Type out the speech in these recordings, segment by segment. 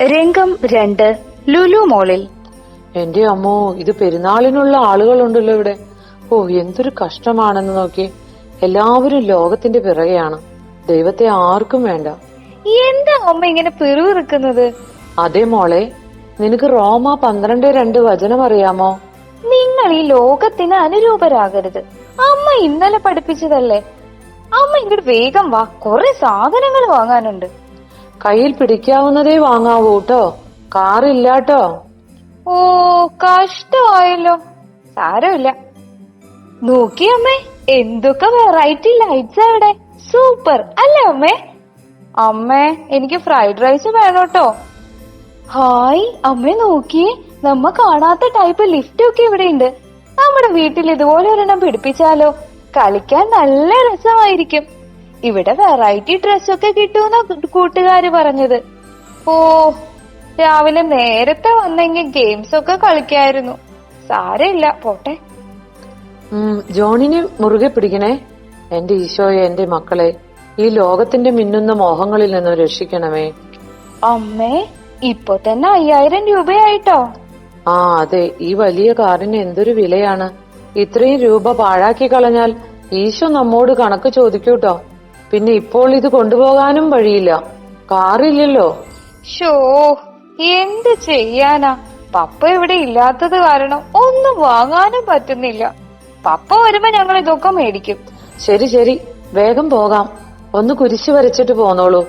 രംഗം 2 ലുലു മോളിൽ. എന്റെ അമ്മോ, ഇത് പെരുന്നാളിനുള്ള ആളുകളുണ്ടല്ലോ ഇവിടെ. ഓ, എന്തൊരു കഷ്ടമാണെന്ന് നോക്കി. എല്ലാവരും ലോകത്തിന്റെ പിറകെയാണ്. ദൈവത്തെ ആർക്കും വേണ്ട. എന്താ അമ്മ ഇങ്ങനെ പിറുവിറുക്കുന്നത്? അതെ മോളെ, നിനക്ക് റോമ 12:2 വചനം അറിയാമോ? നിങ്ങൾ ഈ ലോകത്തിന് അനുരൂപരാകരുത്. അമ്മ ഇന്നലെ പഠിപ്പിച്ചതല്ലേ. അമ്മ ഇങ്ങോട്ട് വേഗം വാ, കുറെ സാധനങ്ങൾ വാങ്ങാനുണ്ട്. കയ്യിൽ പിടിക്കാവുന്നതേ വാങ്ങാവൂ ട്ടോ, കാറില്ലാട്ടോ. ഓ, കഷ്ടമായല്ലോ. സാരമില്ല. നോക്കിയമ്മേ, എന്തൊക്കെ വെറൈറ്റി ലൈറ്റ്സ് അവിടെ. സൂപ്പർ അല്ലേ അമ്മേ? അമ്മേ, എനിക്ക് ഫ്രൈഡ് റൈസ് വേണോട്ടോ. ഹായ് അമ്മേ, നോക്കിയേ, നമ്മ കാണാത്ത ടൈപ്പ് ലിഫ്റ്റ് ഒക്കെ ഇവിടെ ഉണ്ട്. നമ്മുടെ വീട്ടിൽ ഇതുപോലെ ഒരെണ്ണം പിടിപ്പിച്ചാലോ? കളിക്കാൻ നല്ല രസമായിരിക്കും. ഇവിടെ വെറൈറ്റി ഡ്രസ്സൊക്കെ കിട്ടുമെന്ന കൂട്ടുകാര് പറഞ്ഞത്. ഓ, രാവിലെ നേരത്തെ വന്നെങ്കിൽ ഗെയിംസ് ഒക്കെ കളിക്കായിരുന്നു. സാരമില്ല, പോട്ടെ. ജോണിനെ മുറുകെ പിടിക്കണേ. എന്റെ ഈശോയെ, എന്റെ മക്കളെ ഈ ലോകത്തിന്റെ മിന്നുന്ന മോഹങ്ങളിൽ നിന്നും രക്ഷിക്കണമേ. അമ്മേ, ഇപ്പൊ തന്നെ 5000 രൂപയായിട്ടോ. ആ അതെ, ഈ വലിയ കാറിന് എന്തൊരു വിലയാണ്. ഇത്രയും രൂപ പാഴാക്കി കളഞ്ഞാൽ ഈശോ നമ്മോട് കണക്ക് ചോദിക്കൂട്ടോ. പിന്നെ ഇപ്പോൾ ഇത് കൊണ്ടുപോകാനും വഴിയില്ല, കാറില്ലല്ലോ. ഷോ, എന്ത് ചെയ്യാനാ? പപ്പ ഇവിടെ ഇല്ലാത്തത് കാരണം ഒന്നും വാങ്ങാനും പറ്റുന്നില്ല. പപ്പ വരുമ്പോ ഞങ്ങൾ ഇതൊക്കെ മേടിക്കും. ശരി ശരി, വേഗം പോകാം. ഒന്ന് കുരിശ് വരച്ചിട്ട് പോന്നോളൂ.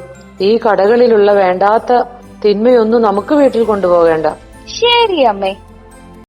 ഈ കടകളിലുള്ള വേണ്ടാത്ത തിന്മയൊന്നും നമുക്ക് വീട്ടിൽ കൊണ്ടുപോകേണ്ട. ശരി അമ്മേ.